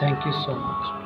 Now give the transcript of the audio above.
Thank you so much.